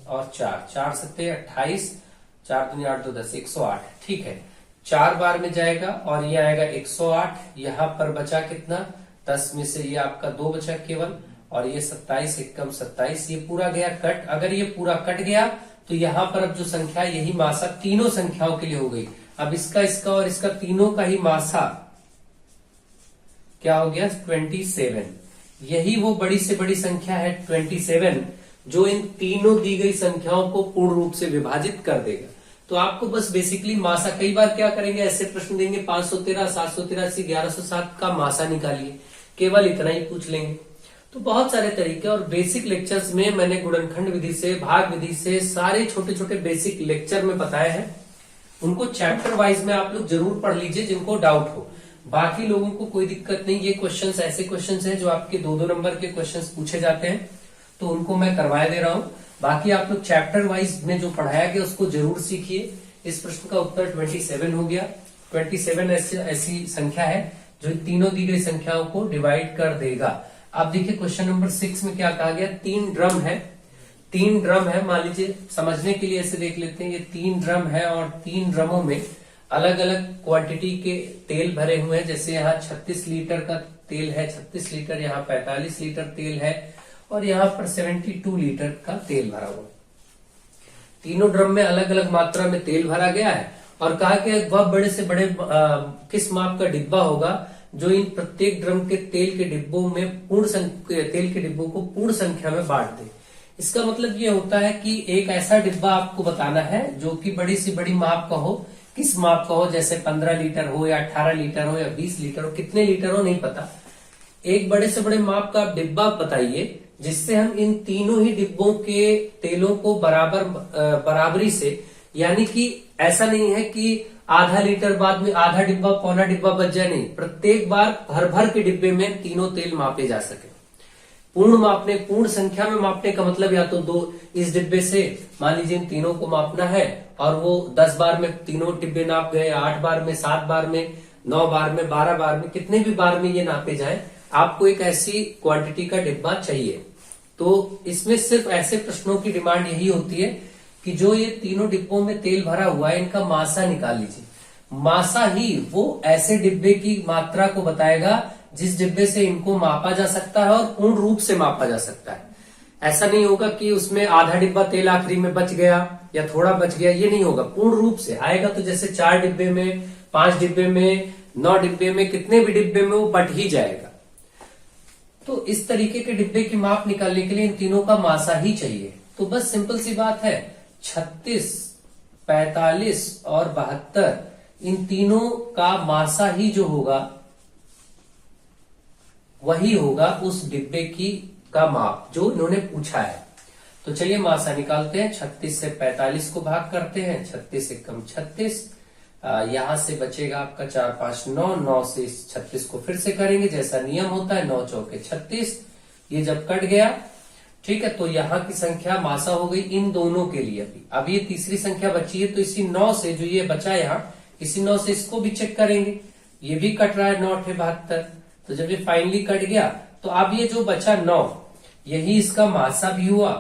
और 4, 4 सत्ते 28, 4 दूनी 8 2 10, 108, ठीक है, 4 बार में जाएगा और ये आएगा 108। यहाँ पर बचा कितना, 10 में से ये आपका 2 बचा केवल, और ये 27 एकम 27, ये पूरा गया कट। अगर ये पूरा कट गया तो यहाँ पर अब जो संख्या, यही मासा तीनों संख्याओं के लिए हो गई। अब इसका, इसका और इसका तीनों का ही मासा क्या हो गया, 27। यही वो बड़ी से बड़ी संख्या है 27, जो इन तीनों दी गई संख्याओं को पूर्ण रूप से विभाजित कर देगा। तो आपको बस बेसिकली मासा, कई बार क्या करेंगे, ऐसे प्रश्न देंगे 513 783 1107 का मासा निकालिए, केवल इतना ही पूछ लेंगे। तो बहुत सारे तरीके, और बेसिक लेक्चर्स में मैंने गुणनखंड विधि से, भाग विधि से, सारे छोटे छोटे बेसिक लेक्चर में बताए हैं। उनको चैप्टर वाइज में आप लोग जरूर पढ़ लीजिए जिनको डाउट हो। बाकी लोगों को कोई दिक्कत नहीं, ये क्वेश्चंस ऐसे क्वेश्चंस हैं जो आपके 2-2 नंबर के क्वेश्चंस पूछे जाते हैं, तो उनको मैं करवाए दे रहा हूं। बाकी आप लोग चैप्टर वाइज में जो पढ़ाया गया उसको जरूर सीखिए। इस प्रश्न का उत्तर 27 हो गया। 27 ऐसी संख्या है जो तीनों दी गई संख्याओं को डिवाइड कर देगा। अब देखिए क्वेश्चन नंबर 6 में क्या कहा गया, 3 ड्रम है, 3 ड्रम है, मान लीजिए समझने के लिए ऐसे देख लेते हैं, ये 3 ड्रम है और 3 ड्रमों में अलग अलग क्वांटिटी के तेल भरे हुए हैं। जैसे यहाँ 36 लीटर का तेल है, 36 लीटर, यहाँ 45 लीटर तेल है, और यहाँ पर 72 लीटर का तेल भरा हुआ। तीनों ड्रम में अलग अलग मात्रा में तेल भरा गया है और कहा कि वह बड़े से बड़े किस माप का डिब्बा होगा जो इन प्रत्येक ड्रम के तेल के डिब्बों में तेल के डिब्बों को पूर्ण संख्या में बांट दे। इसका मतलब ये होता है कि एक ऐसा डिब्बा आपको बताना है जो कि बड़ी से बड़ी माप का हो। किस माप का हो, जैसे 15 लीटर हो या 18 लीटर हो या 20 लीटर हो, कितने लीटर हो नहीं पता, एक बड़े से बड़े माप का डिब्बा बताइए जिससे हम इन तीनों ही डिब्बों के तेलों को बराबरी से, यानी कि ऐसा नहीं है कि आधा लीटर बाद में आधा डिब्बा पौना डिब्बा बच जाए, नहीं, प्रत्येक बार भर भर के डिब्बे में तीनों तेल मापे जा सके। पूर्ण संख्या में मापने का मतलब या तो दो, इस डिब्बे से मान लीजिए इन तीनों को मापना है और वो 10 बार में तीनों डिब्बे नाप गए, 8 बार में, 7 बार में, 9 बार में, 12 बार में, कितने भी बार में ये नापे जाए, आपको एक ऐसी क्वांटिटी का डिब्बा चाहिए। तो इसमें सिर्फ ऐसे प्रश्नों की डिमांड यही होती है कि जो ये तीनों डिब्बों में तेल भरा हुआ है इनका मासा निकाल लीजिए। मासा ही वो ऐसे डिब्बे की मात्रा को बताएगा जिस डिब्बे से इनको मापा जा सकता है और पूर्ण रूप से मापा जा सकता है। ऐसा नहीं होगा कि उसमें आधा डिब्बा तेल आखिरी में बच गया या थोड़ा बच गया, ये नहीं होगा, पूर्ण रूप से आएगा। तो जैसे 4 डिब्बे में, 5 डिब्बे में, 9 डिब्बे में, कितने भी डिब्बे में वो बट ही जाएगा। तो इस तरीके के डिब्बे की माप निकालने के लिए इन तीनों का मासा ही चाहिए। तो बस सिंपल सी बात है, 36, 45 और 72 इन तीनों का मासा ही जो होगा वही होगा उस डिब्बे का माप जो इन्होंने पूछा है। तो चलिए मासा निकालते हैं। 36 से 45 को भाग करते हैं, 36 से कम 36, यहां से बचेगा आपका 4 5 9, 9 से इस 36 को फिर से करेंगे जैसा नियम होता है, 9 चौके 36। ये जब कट गया, ठीक है, तो यहाँ की संख्या मासा हो गई इन दोनों के लिए। अब ये तीसरी संख्या बची है, तो इसी 9 से जो ये बचा यहाँ, इसी 9 से इसको भी चेक करेंगे। ये भी कट रहा है, 9 8 72। तो जब ये फाइनली कट गया तो अब ये जो बचा 9, यही इसका मासा भी हुआ।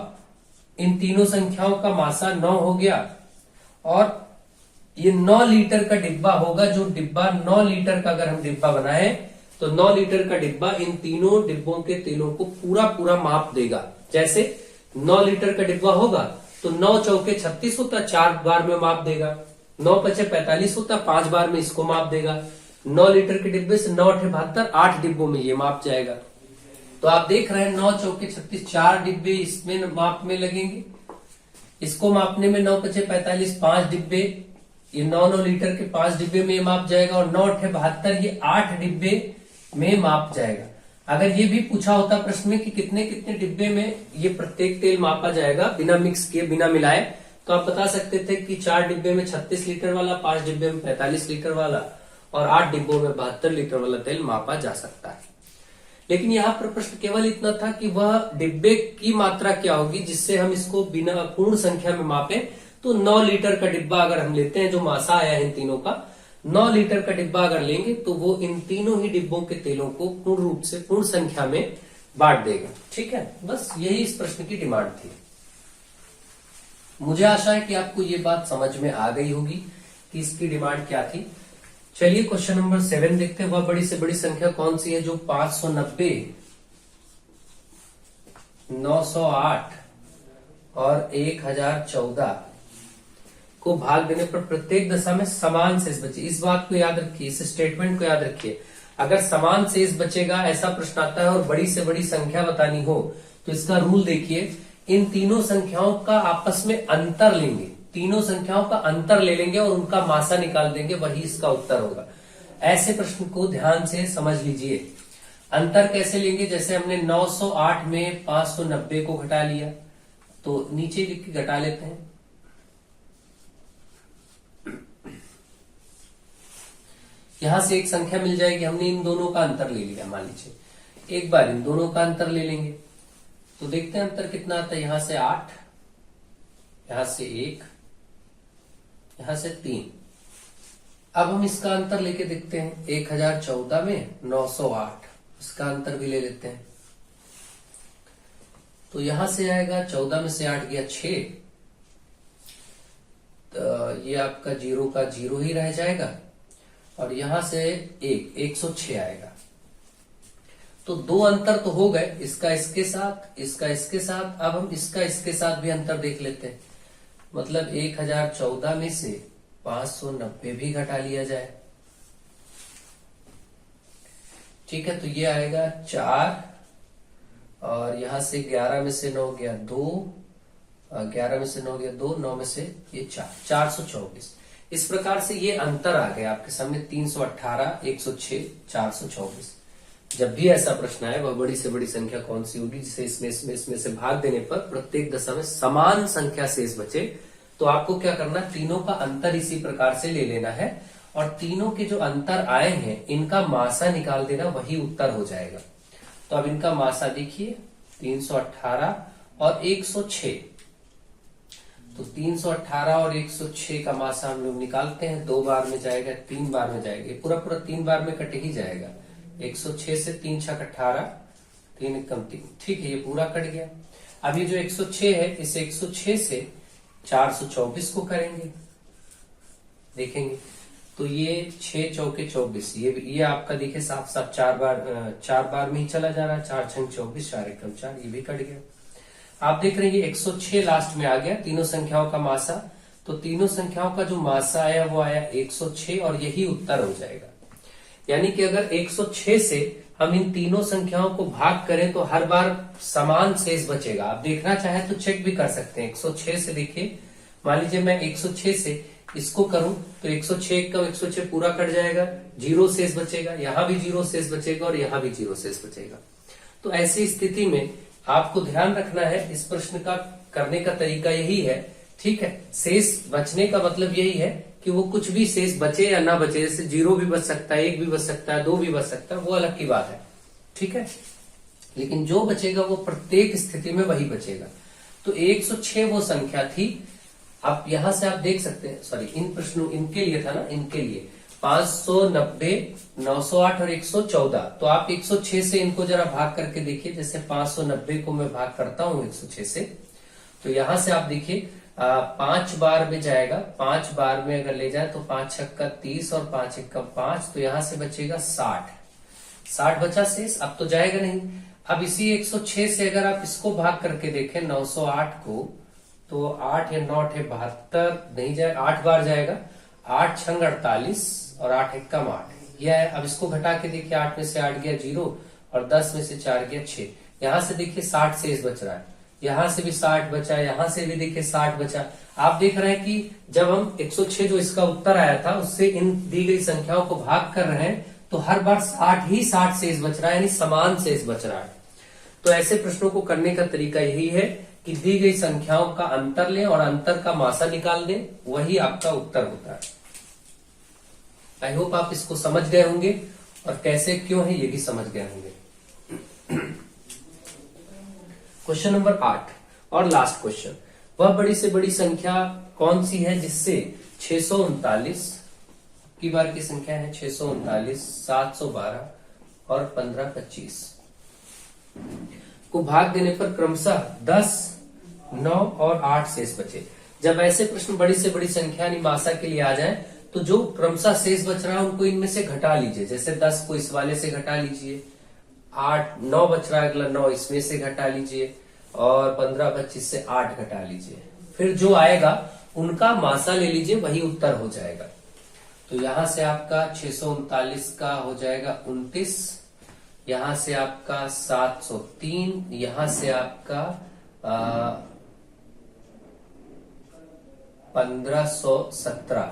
इन तीनों संख्याओं का मासा 9 हो गया और ये 9 लीटर का डिब्बा होगा। जो डिब्बा 9 लीटर का अगर हम डिब्बा बनाए तो 9 लीटर का डिब्बा इन तीनों डिब्बों के तेलों को पूरा पूरा माप देगा। जैसे 9 लीटर का डिब्बा होगा तो 9 चौके 36 होता, 4 बार में माप देगा। 9 पचे 45 होता, 5 बार में इसको माप देगा। 9 लीटर के डिब्बे से 9 8 72, 8 डिब्बों में ये माप जाएगा। तो आप देख रहे हैं 9 चौके 36, 4 डिब्बे इसमें माप में लगेंगे। इसको मापने में 9 पचे 45, 5 डिब्बे, ये 9 लीटर के 5 डिब्बे में ये माप जाएगा और 9 8 72 ये 8 डिब्बे में माप जाएगा। अगर ये भी पूछा होता प्रश्न में कि कितने कितने डिब्बे में ये प्रत्येक तेल मापा जाएगा बिना मिक्स किए, बिना मिलाए, तो आप बता सकते थे कि 4 डिब्बे में 36 लीटर वाला, 5 डिब्बे में 45 लीटर वाला और 8 डिब्बों में 72 लीटर वाला तेल मापा जा सकता है। लेकिन यहाँ पर प्रश्न केवल इतना था कि वह डिब्बे की मात्रा क्या होगी जिससे हम इसको बिना पूर्ण संख्या में मापे। तो 9 लीटर का डिब्बा अगर हम लेते हैं, जो मासा आया है इन तीनों का, 9 लीटर का डिब्बा अगर लेंगे तो वो इन तीनों ही डिब्बों के तेलों को पूर्ण रूप से पूर्ण संख्या में बांट देगा। ठीक है, बस यही इस प्रश्न की डिमांड थी। मुझे आशा है कि आपको ये बात समझ में आ गई होगी कि इसकी डिमांड क्या थी। चलिए क्वेश्चन नंबर 7 देखते हैं। वह बड़ी से बड़ी संख्या कौन सी है जो 590, 908 और 1014 को भाग देने पर प्रत्येक दशा में समान शेष बचे। इस बात को याद रखिए, इस स्टेटमेंट को याद रखिए। अगर समान शेष बचेगा ऐसा प्रश्न आता है और बड़ी से बड़ी संख्या बतानी हो तो इसका रूल देखिए, इन तीनों संख्याओं का आपस में अंतर लेंगे, तीनों संख्याओं का अंतर ले लेंगे और उनका मासा निकाल देंगे, वही इसका उत्तर होगा। ऐसे प्रश्न को ध्यान से समझ लीजिए। अंतर कैसे लेंगे, जैसे हमने 908 में 590 को घटा लिया, तो नीचे लिख के घटा लेते हैं। यहां से एक संख्या मिल जाएगी, हमने इन दोनों का अंतर ले लिया। मान लीजिए एक बार इन दोनों का अंतर ले लेंगे तो देखते हैं अंतर कितना आता है। यहां से 8, यहां से 1, यहां से 3। अब हम इसका अंतर लेके देखते हैं। 1014 में 908, इसका अंतर भी ले लेते हैं। तो यहां से आएगा 14 में से 8 गया 6, तो ये आपका 0 का 0 ही रह जाएगा और यहां से 106 आएगा। तो 2 अंतर तो हो गए, इसका इसके साथ, इसका इसके साथ। अब हम इसका इसके साथ भी अंतर देख लेते हैं। मतलब 1014 में से 590 भी घटा लिया जाए। ठीक है, तो ये आएगा 4 और यहां से 11 में से 9 गया 2, 11 में से 9 गया 2, 9 में से ये 424। इस प्रकार से ये अंतर आ गया आपके सामने 318, 106, 424। जब भी ऐसा प्रश्न आए वह बड़ी से बड़ी संख्या कौन सी होगी जिसे इसमें से भाग देने पर प्रत्येक दशा में समान संख्या शेष बचे, तो आपको क्या करना, तीनों का अंतर इसी प्रकार से ले लेना है और तीनों के जो अंतर आए हैं इनका मासा निकाल देना, वही उत्तर हो जाएगा। तो अब इनका मासा देखिए 318 और 106, तो 318 और 106 का मासा हम लोग निकालते हैं। 2 बार में जाएगा, 3 बार में जाएगा, पूरा 3 बार में कट ही जाएगा। 106 से 3 छक 18, 3 एकम 3, ठीक है, ये पूरा कट गया। अब ये जो 106 है, इस 106 से 424 को करेंगे, देखेंगे तो ये 6 चौके 24, ये आपका देखिए साफ साफ 4 बार में ही चला जा रहा है। 4 छंग 24, 4 एकम 4, ये भी कट गया। आप देख रहे हैं ये 106 लास्ट में आ गया, तीनों संख्याओं का मासा। तो तीनों संख्याओं का जो मासा आया वो आया 106 और यही उत्तर हो जाएगा। यानी कि अगर 106 से हम इन तीनों संख्याओं को भाग करें तो हर बार समान शेष बचेगा। आप देखना चाहे तो चेक भी कर सकते हैं। 106 से देखिए, मान लीजिए मैं 106 से इसको करूं तो 106 का 106 पूरा कट जाएगा, 0 शेष बचेगा, यहां भी 0 शेष बचेगा और यहां भी 0 शेष बचेगा। तो ऐसी स्थिति में आपको ध्यान रखना है, इस प्रश्न का करने का तरीका यही है, ठीक है। शेष बचने का मतलब यही है कि वो कुछ भी शेष बचे या ना बचे, जैसे 0 भी बच सकता है, 1 भी बच सकता है, 2 भी बच सकता है, वो अलग की बात है, ठीक है। लेकिन जो बचेगा वो प्रत्येक स्थिति में वही बचेगा। तो 106 वो संख्या थी। अब यहां से आप देख सकते हैं, सॉरी इन प्रश्नों इनके लिए था ना, इनके लिए 590, 908 और 114। तो आप 106 से इनको जरा भाग करके देखिए। जैसे 590 को मैं भाग करता हूं 106 से, तो यहां से आप देखिए 5 बार में जाएगा। 5 बार में अगर ले जाए तो 5 छक्का 30 और 5 एकम 5, तो यहां से बचेगा 60 बचा शेष। अब तो जाएगा नहीं। अब इसी 106 से अगर आप इसको भाग करके देखें 908 को, तो 8 या 9 है 72, नहीं जाएगा, 8 बार जाएगा। 8 छंग 48 और 8 एकम 8, यह है। अब इसको घटा के देखिए, 8 में से 8 गया 0 और 10 में से 4 गया 6। यहां से देखिए 60 शेष बच रहा है, यहां से भी 60 बचा, यहां से भी देखिए 60 बचा। आप देख रहे हैं कि जब हम 106 जो इसका उत्तर आया था उससे इन दी गई संख्याओं को भाग कर रहे हैं तो हर बार 60 शेष बच रहा है, यानी समान शेष बच रहा है। तो ऐसे प्रश्नों को करने का तरीका यही है कि दी गई संख्याओं का अंतर लें और अंतर का मासा निकाल दें, वही आपका उत्तर होता है। आई होप आप इसको समझ गए होंगे और कैसे क्यों है ये भी समझ गए होंगे। क्वेश्चन नंबर 8 और लास्ट क्वेश्चन, वह बड़ी से बड़ी संख्या कौन सी है जिससे 639 की बार की संख्या है, 639, 712 और 1525 को भाग देने पर क्रमशः 10, 9 और 8 शेष बचे। जब ऐसे प्रश्न बड़ी से बड़ी संख्या निमासा के लिए आ जाए तो जो क्रमशः शेष बच रहा है उनको इनमें से घटा लीजिए। जैसे 10 को इस वाले से घटा लीजिए, 9 बच रहा है, अगला 9 इसमें से घटा लीजिए और 15, 25 से 8 घटा लीजिए। फिर जो आएगा उनका मासा ले लीजिए, वही उत्तर हो जाएगा। तो यहां से आपका 639 का हो जाएगा 29, यहां से आपका 703, यहां से आपका 1517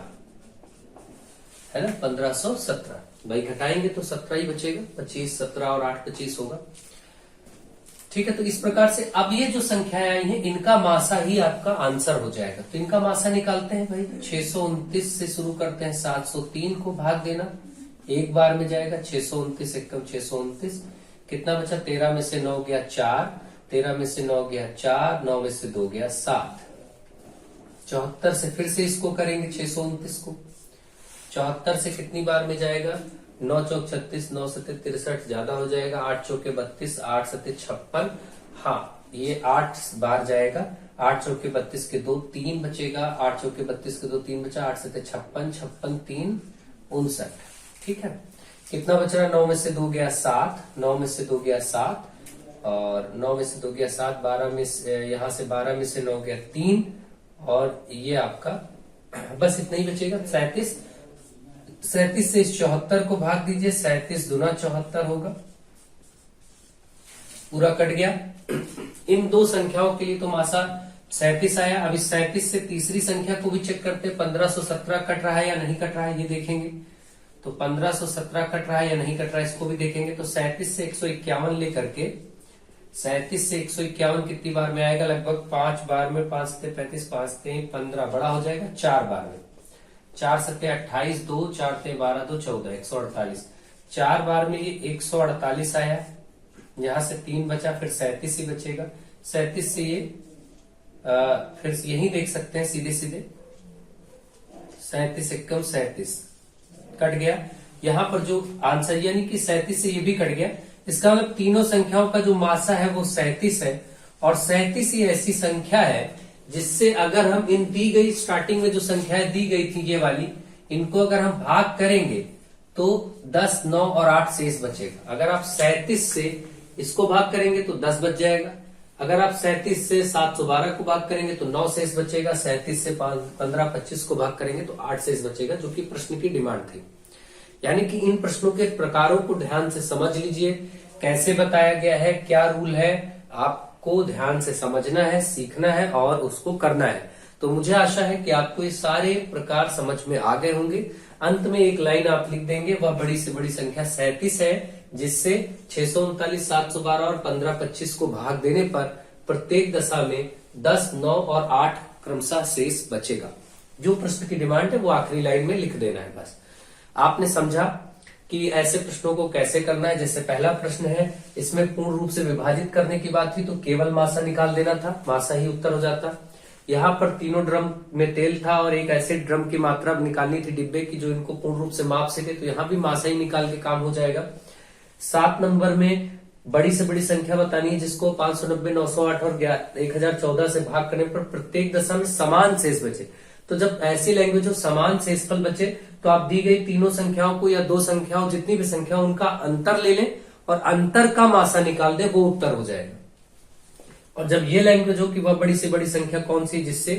है ना, 1517 भाई घटाएंगे तो 17 ही बचेगा, 25, 17 और 8 25 होगा, ठीक है। तो इस प्रकार से अब ये जो संख्याएं आई हैं इनका मासा ही आपका आंसर हो जाएगा। तो इनका मासा निकालते हैं भाई। 629 से शुरू करते हैं, 703 को भाग देना, एक बार में जाएगा। 629 एकम 629, कितना बचा, 13 में से 9 गया 4, 13 में से 9 गया 4, 9 में से 2 गया 7, 74 से फिर से इसको करेंगे 629 को। 74 से कितनी बार में जाएगा, 9 चौक 36, 9 सत्ते 63, ज्यादा हो जाएगा, 8 चौके 32, 8 सत्ते 56, हाँ ये 8 बार जाएगा। 8 चौके 32 के 2, 3 बचेगा, 8 चौके 32 के 2, 3 बचा, 8 सत्ते 56, 56 3 59, ठीक है। कितना बच रहा है, 9 में से 2 गया 7, 9 में से 2 गया 7 और 9 में से 2 गया 7, 12 में से यहां से 12 में से 9 गया 3 और ये आपका बस इतना ही बचेगा, 37, 37 से इस 74 को भाग दीजिए, 37 दूना 74 होगा, पूरा कट गया। इन दो संख्याओं के लिए तो मासा 37 आया। अब इस 37 से तीसरी संख्या को भी चेक करते हैं, 1517 कट रहा है या नहीं कट रहा है, ये देखेंगे। तो 1517 कट रहा है या नहीं कट रहा है, इसको भी देखेंगे। तो 37 से 151 लेकर के 37 से 151 कितनी बार में आएगा, लगभग 5 बार में। 5 सत्ते 35, 5 सत्ते 15, बड़ा हो जाएगा 4 बार में। 4 सत्ते 28, 2 4 ते 12, 2 14, 148। 4 बार में ये 148 आया। यहां से 3 बचा, फिर 37 ही बचेगा। 37 से ये फिर यही देख सकते हैं सीधे सीधे, 37 एकम 37 कट गया। यहां पर जो आंसर यानी कि 37 से ये भी कट गया। इसका मतलब तीनों संख्याओं का जो मासा है वो 37 है। और 37 ही ऐसी संख्या है जिससे अगर हम इन दी गई स्टार्टिंग में जो संख्याएं दी गई थी ये वाली, इनको अगर हम भाग करेंगे तो 10, 9 और 8 शेष बचेगा। अगर आप 37 से इसको भाग करेंगे तो 10 बच जाएगा। अगर आप 37 से 712 को भाग करेंगे तो 9 शेष बचेगा। 37 से 15, 25 को भाग करेंगे तो 8 शेष बचेगा, जो कि प्रश्न की डिमांड थी। यानी कि इन प्रश्नों के प्रकारों को ध्यान से समझ लीजिए, कैसे बताया गया है, क्या रूल है, आपको ध्यान से समझना है, सीखना है और उसको करना है। तो मुझे आशा है कि आपको ये सारे प्रकार समझ में आ गए होंगे। अंत में एक लाइन आप लिख देंगे, वह बड़ी से बड़ी संख्या 37 है, जिससे 639, 712 और 15, 25 को भाग देने पर प्रत्येक दशा में 10, 9 और 8 क्रमशः शेष बचेगा। जो प्रश्न की डिमांड है वो आखिरी लाइन में लिख देना है बस। आपने समझा कि ऐसे प्रश्नों को कैसे करना है। जैसे पहला प्रश्न है, इसमें पूर्ण रूप से विभाजित करने की बात थी तो केवल मासा निकाल देना था, मासा ही उत्तर हो जाता। यहाँ पर तीनों ड्रम में तेल था और एक ऐसे ड्रम की मात्रा निकालनी थी डिब्बे की जो इनको पूर्ण रूप से माप सके, तो यहाँ भी मासा ही निकाल के काम हो जाएगा। 7 नंबर में बड़ी से बड़ी संख्या बतानी है जिसको 590, 908 और 1014 से भाग करने पर प्रत्येक दशा में समान शेष बचे। तो जब ऐसी लैंग्वेज हो समान शेषफल बचे तो आप दी गई तीनों संख्याओं को या दो संख्याओं, जितनी भी संख्या उनका अंतर ले लें और अंतर का मासा निकाल दें, वो उत्तर हो जाएगा। और जब ये लैंग्वेज हो कि वह बड़ी से बड़ी संख्या कौन सी जिससे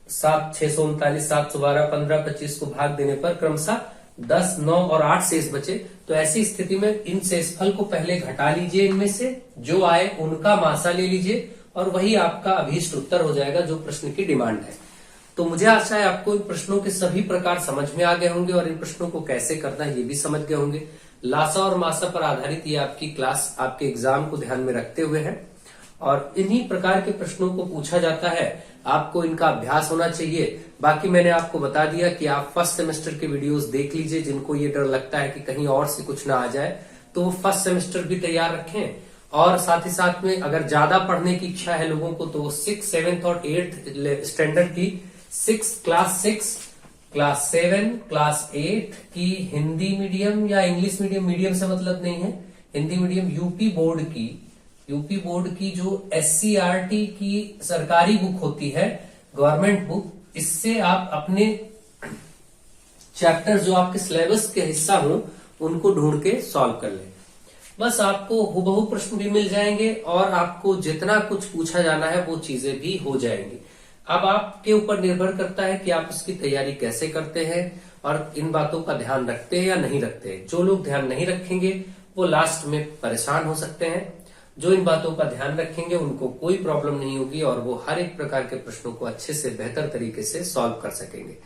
639, 712, 15, 25 को भाग देने पर क्रमशः 10, 9 और 8 शेष बचे, तो ऐसी स्थिति में इन शेषफल को पहले घटा लीजिए, इनमें से जो आए उनका मासा ले लीजिए और वही आपका अभीष्ट उत्तर हो जाएगा जो प्रश्न की डिमांड है। तो मुझे आशा है आपको इन प्रश्नों के सभी प्रकार समझ में आ गए होंगे और इन प्रश्नों को कैसे करना है ये भी समझ गए होंगे। लासा और मासा पर आधारित ये आपकी क्लास आपके एग्जाम को ध्यान में रखते हुए है और इन्हीं प्रकार के प्रश्नों को पूछा जाता है। आपको इनका अभ्यास होना चाहिए। बाकी मैंने आपको बता दिया कि आप फर्स्ट सेमेस्टर के वीडियोस देख लीजिए। जिनको ये डर लगता है कि कहीं और से कुछ ना आ जाए तो वो फर्स्ट सेमेस्टर भी तैयार रखें। और साथ ही साथ में अगर ज्यादा पढ़ने की इच्छा है लोगों को तो 6, 7 और 8 स्टैंडर्ड की क्लास 6, क्लास 7, क्लास 8 की हिंदी मीडियम या इंग्लिश मीडियम, मीडियम से मतलब नहीं है, हिंदी मीडियम यूपी बोर्ड की जो SCERT की सरकारी बुक होती है, गवर्नमेंट बुक, इससे आप अपने चैप्टर जो आपके सिलेबस के हिस्सा हो उनको ढूंढ के सॉल्व कर लें। बस आपको हुबहू प्रश्न भी मिल जाएंगे और आपको जितना कुछ पूछा जाना है वो चीजें भी हो जाएंगी। अब आपके ऊपर निर्भर करता है कि आप इसकी तैयारी कैसे करते हैं और इन बातों का ध्यान रखते हैं या नहीं रखते हैं। जो लोग ध्यान नहीं रखेंगे वो लास्ट में परेशान हो सकते हैं। जो इन बातों का ध्यान रखेंगे उनको कोई प्रॉब्लम नहीं होगी और वो हर एक प्रकार के प्रश्नों को अच्छे से बेहतर तरीके से सॉल्व कर सकेंगे।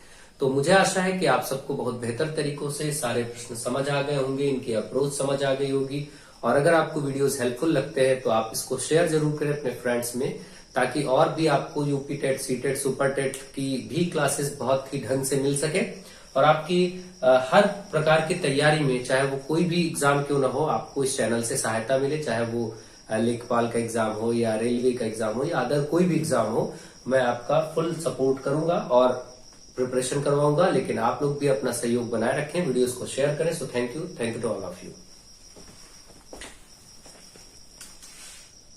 तो मुझे आशा है कि आप सबको बहुत बेहतर तरीकों से सारे प्रश्न समझ आ गए होंगे, इनकी अप्रोच समझ आ गई होगी। और अगर आपको वीडियोस हेल्पफुल लगते हैं तो आप इसको शेयर जरूर करें अपने फ्रेंड्स में, ताकि और भी आपको UP TET, C TET, super TET की भी क्लासेस बहुत ही ढंग से मिल सके और आपकी हर प्रकार की तैयारी में, चाहे वो कोई भी एग्जाम क्यों ना हो, आपको इस चैनल से सहायता मिले। चाहे वो लेखपाल का एग्जाम हो या रेलवे का एग्जाम हो या अदर कोई भी एग्जाम हो, मैं आपका फुल सपोर्ट करूंगा और प्रिपरेशन करवाऊंगा। लेकिन आप लोग भी अपना सहयोग बनाए रखें, वीडियोस को शेयर करें। So thank you to all of you.